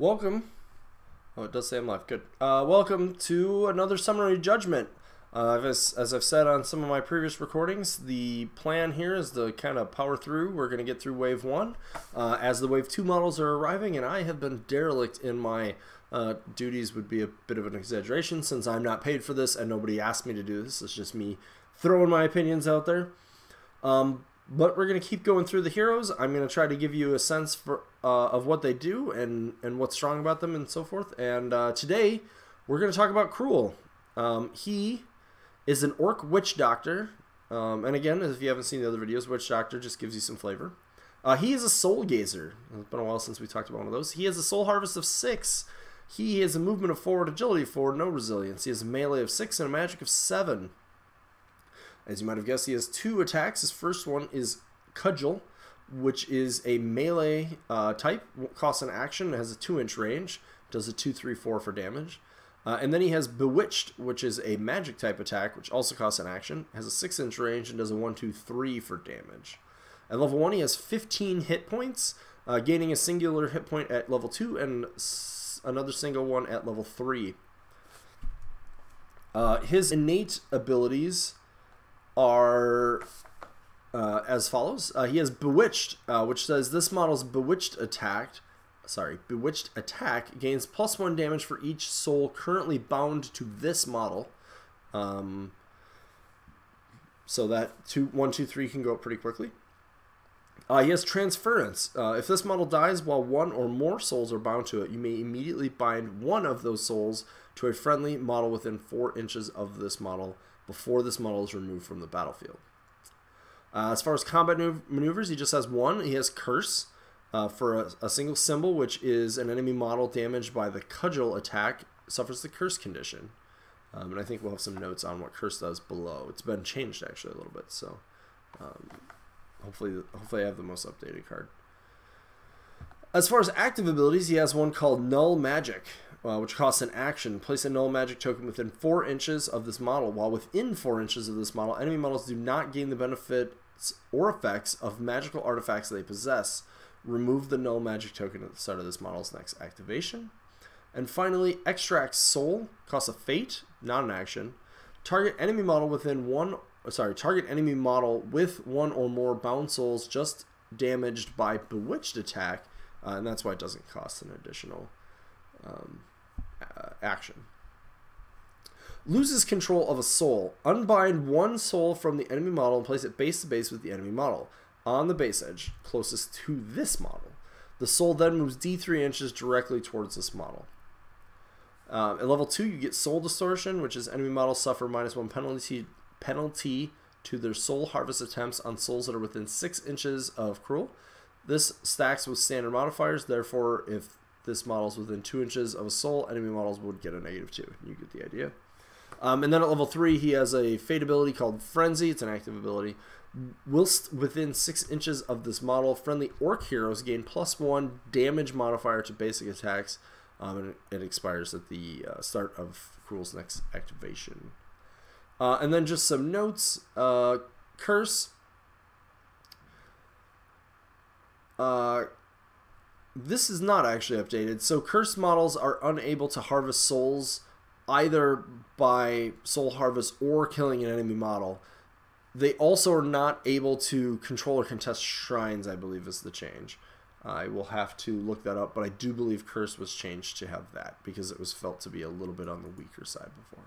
Welcome. Oh, it does say I'm live. Good. Welcome to another summary Judgment. As I've said on some of my previous recordings, the plan here is to kind of power through. We're going to get through Wave 1 as the Wave 2 models are arriving, and I have been derelict in my duties would be a bit of an exaggeration since I'm not paid for this and nobody asked me to do this. It's just me throwing my opinions out there. But we're going to keep going through the heroes. I'm going to try to give you a sense of what they do and what's strong about them and so forth. And today, we're going to talk about Kruul. He is an orc witch doctor. And again, if you haven't seen the other videos, witch doctor just gives you some flavor. He is a soul gazer. It's been a while since we talked about one of those. He has a soul harvest of 6. He has a movement of 4 and agility 4, no resilience. He has a melee of 6 and a magic of 7. As you might have guessed, he has 2 attacks. His first one is Cudgel, which is a melee type, costs an action, has a 2-inch range, does a 2-3-4 for damage. And then he has Bewitched, which is a magic type attack, which also costs an action, has a 6-inch range, and does a 1-2-3 for damage. At level 1, he has 15 hit points, gaining a singular hit point at level 2 and another single one at level 3. His innate abilities are as follows. He has Bewitched, which says this model's Bewitched attack gains +1 damage for each soul currently bound to this model. So that 1, 2, 3 can go up pretty quickly. He has Transference. If this model dies while 1 or more souls are bound to it, you may immediately bind one of those souls to a friendly model within 4 inches of this model before this model is removed from the battlefield. As far as combat maneuvers, he just has 1. He has Curse for a single symbol, which is an enemy model damaged by the Cudgel attack suffers the Curse condition. And I think we'll have some notes on what Curse does below. It's been changed actually a little bit, so hopefully I have the most updated card. As far as active abilities, he has one called Null Magic, which costs an action. Place a Null Magic token within 4 inches of this model. While within 4 inches of this model, enemy models do not gain the benefits or effects of magical artifacts they possess. Remove the Null Magic token at the start of this model's next activation. And finally, Extract Soul, costs a fate, not an action. Target enemy model with one or more bound souls just damaged by Bewitched attack, and that's why it doesn't cost an additional action. Loses control of a soul. Unbind one soul from the enemy model and place it base to base with the enemy model on the base edge closest to this model. The soul then moves D3 inches directly towards this model. At level 2, you get Soul Distortion, which is enemy models suffer -1 penalty to their soul harvest attempts on souls that are within 6 inches of Kruul. This stacks with standard modifiers, therefore if this model is within 2 inches of a soul, enemy models would get a -2. You get the idea. And then at level 3, he has a fate ability called Frenzy. It's an active ability. Whilst within 6 inches of this model, friendly orc heroes gain +1 damage modifier to basic attacks, and it expires at the start of Kruul's next activation. And then just some notes. Curse. This is not actually updated. So Curse models are unable to harvest souls either by soul harvest or killing an enemy model. They also are not able to control or contest shrines, I believe is the change. I will have to look that up, but I do believe Curse was changed to have that because it was felt to be a little bit on the weaker side before.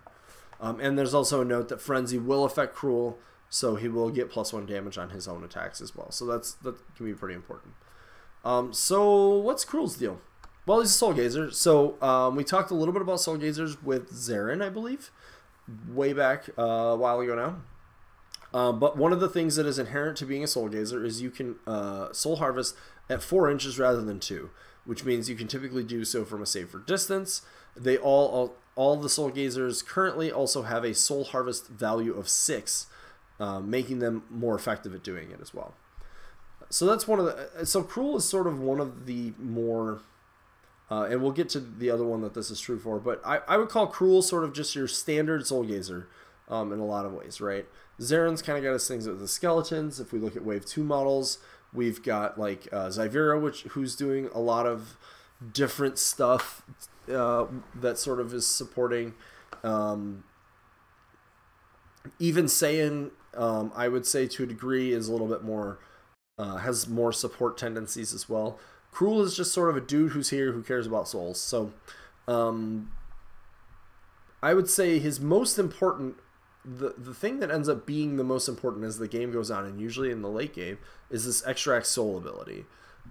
And there's also a note that Frenzy will affect Kruul, so he will get +1 damage on his own attacks as well. So that can be pretty important. So what's Kruul's deal? Well, he's a Soul Gazer. So we talked a little bit about Soul Gazers with Zarin, I believe, way back a while ago now. But one of the things that is inherent to being a Soul Gazer is you can Soul Harvest at 4 inches rather than 2, which means you can typically do so from a safer distance. They all the Soul Gazers currently also have a Soul Harvest value of 6, making them more effective at doing it as well. So that's one of the. So Kruul is sort of one of the more, and we'll get to the other one that this is true for. But I would call Kruul sort of just your standard Soul Gazer in a lot of ways, right? Zarin's kind of got his things with the skeletons. If we look at Wave 2 models, we've got like Zyvera, who's doing a lot of different stuff that sort of is supporting. Even Saiyan, I would say to a degree, is a little bit more, has more support tendencies as well. Kruul is just sort of a dude who's here who cares about souls. So I would say his most important, the thing that ends up being the most important as the game goes on, and usually in the late game, is this extract soul ability.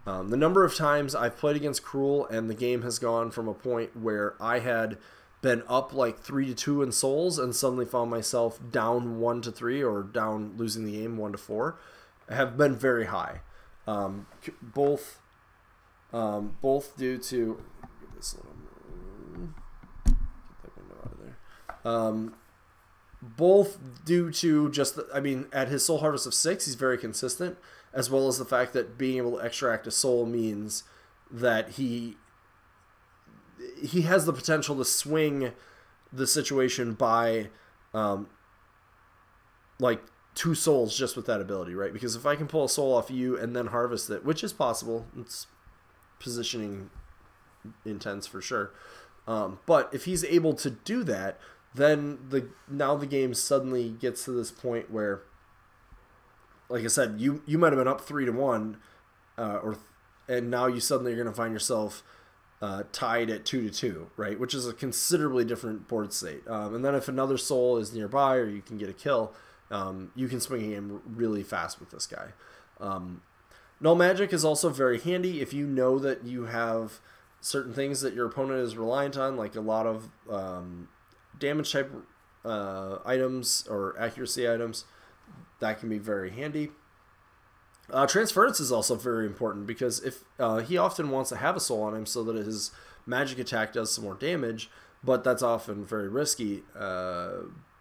The number of times I've played against Kruul and the game has gone from a point where I had been up like 3-2 in souls and suddenly found myself down 1-3 or down losing the game 1-4 have been very high. Both due to get this little, get that window out of there. Both due to just I mean, at his soul harvest of 6, he's very consistent, as well as the fact that being able to extract a soul means that he has the potential to swing the situation by like 2 souls just with that ability, right? Because if I can pull a soul off you and then harvest it, which is possible, it's positioning intense for sure. But if he's able to do that, then now the game suddenly gets to this point where, like I said, you might have been up 3-1, and now you suddenly are going to find yourself tied at 2-2, right? Which is a considerably different board state. And then if another soul is nearby or you can get a kill, you can swing a game really fast with this guy. Null Magic is also very handy if you know that you have certain things that your opponent is reliant on, like a lot of damage type items or accuracy items. That can be very handy. Transference is also very important because if he often wants to have a soul on him so that his magic attack does some more damage, but that's often very risky.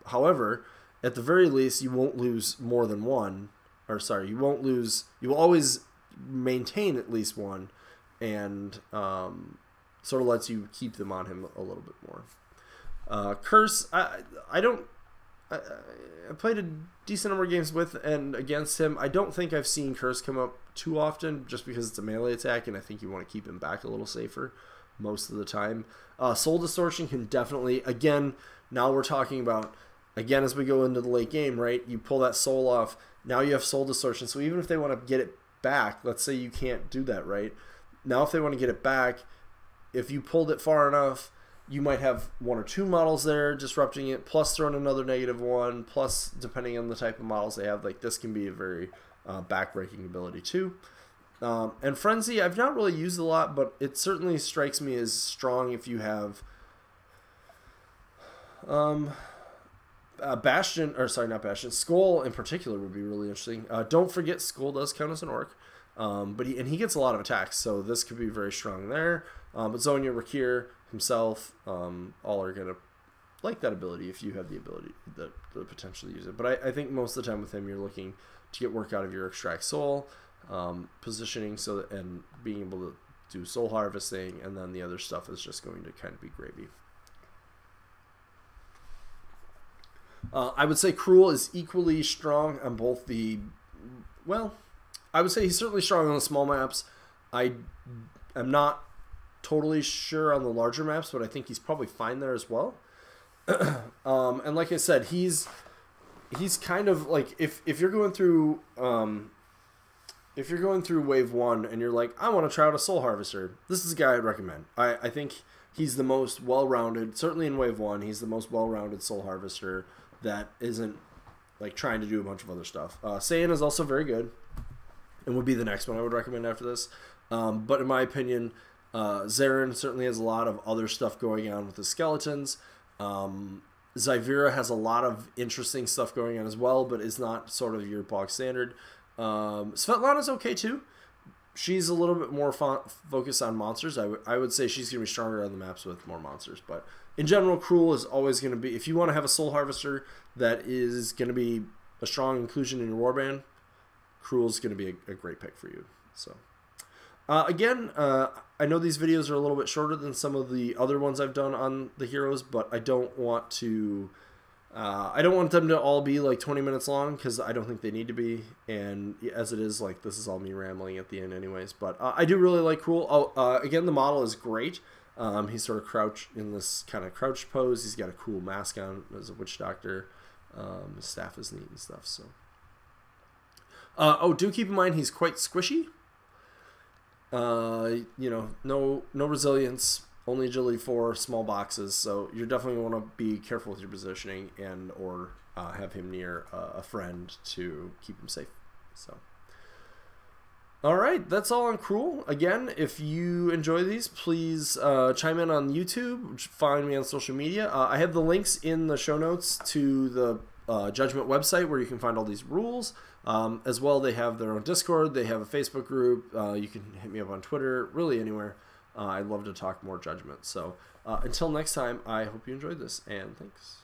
However, at the very least, you won't lose more than one. Or sorry, you won't lose. You will always maintain at least one, and sort of lets you keep them on him a little bit more. Curse, I played a decent number of games with and against him. I don't think I've seen Curse come up too often just because it's a melee attack, and I think you want to keep him back a little safer most of the time. Soul Distortion can definitely, again, now we're talking about, again, as we go into the late game, right? You pull that soul off, now you have Soul Distortion, so even if they want to get it back, let's say you can't do that, right? Now if they want to get it back, if you pulled it far enough, you might have 1 or 2 models there disrupting it, plus throwing another -1, plus depending on the type of models they have, like this can be a very backbreaking ability too. And Frenzy, I've not really used a lot, but it certainly strikes me as strong if you have Bastion, or sorry, not Bastion, Skull in particular would be really interesting. Don't forget Skull does count as an orc, but he gets a lot of attacks, so this could be very strong there. But Zonia, Rakir, himself, all are going to like that ability if you have the ability to potentially use it. But I think most of the time with him, you're looking to get work out of your extract soul, positioning, and being able to do soul harvesting, and then the other stuff is just going to kind of be gravy. I would say Kruul is equally strong on both the, well, I would say he's certainly strong on the small maps. I am not totally sure on the larger maps, but I think he's probably fine there as well. And like I said, he's kind of like, if you're going through wave 1 and you're like, I want to try out a soul harvester, this is a guy I'd recommend. I think he's the most well-rounded, certainly in wave 1, he's the most well-rounded soul harvester that isn't like trying to do a bunch of other stuff. Saiyan is also very good and would be the next one I would recommend after this. But in my opinion, Zarin certainly has a lot of other stuff going on with the skeletons. Zyvera has a lot of interesting stuff going on as well, but is not sort of your bog standard. Svetlana's okay too. She's a little bit more focused on monsters. I would say she's going to be stronger on the maps with more monsters. But in general, Kruul is always going to be, if you want to have a soul harvester that is going to be a strong inclusion in your warband, Kruul is going to be a great pick for you. So again, I know these videos are a little bit shorter than some of the other ones I've done on the heroes, but I don't want to I don't want them to all be like 20 minutes long because I don't think they need to be. And as it is, like, this is all me rambling at the end anyways. But I do really like Kruul. Oh, again, the model is great. He's sort of crouched in this kind of crouched pose. He's got a cool mask on as a witch doctor. His staff is neat and stuff. So, do keep in mind he's quite squishy. You know, no resilience, only agility 4, small boxes. So you're definitely want to be careful with your positioning and or have him near a friend to keep him safe. So. All right, that's all on Kruul. Again, if you enjoy these, please chime in on YouTube. Find me on social media. I have the links in the show notes to the Judgement website where you can find all these rules. As well, they have their own Discord. They have a Facebook group. You can hit me up on Twitter, really anywhere. I'd love to talk more Judgement. So until next time, I hope you enjoyed this, and thanks.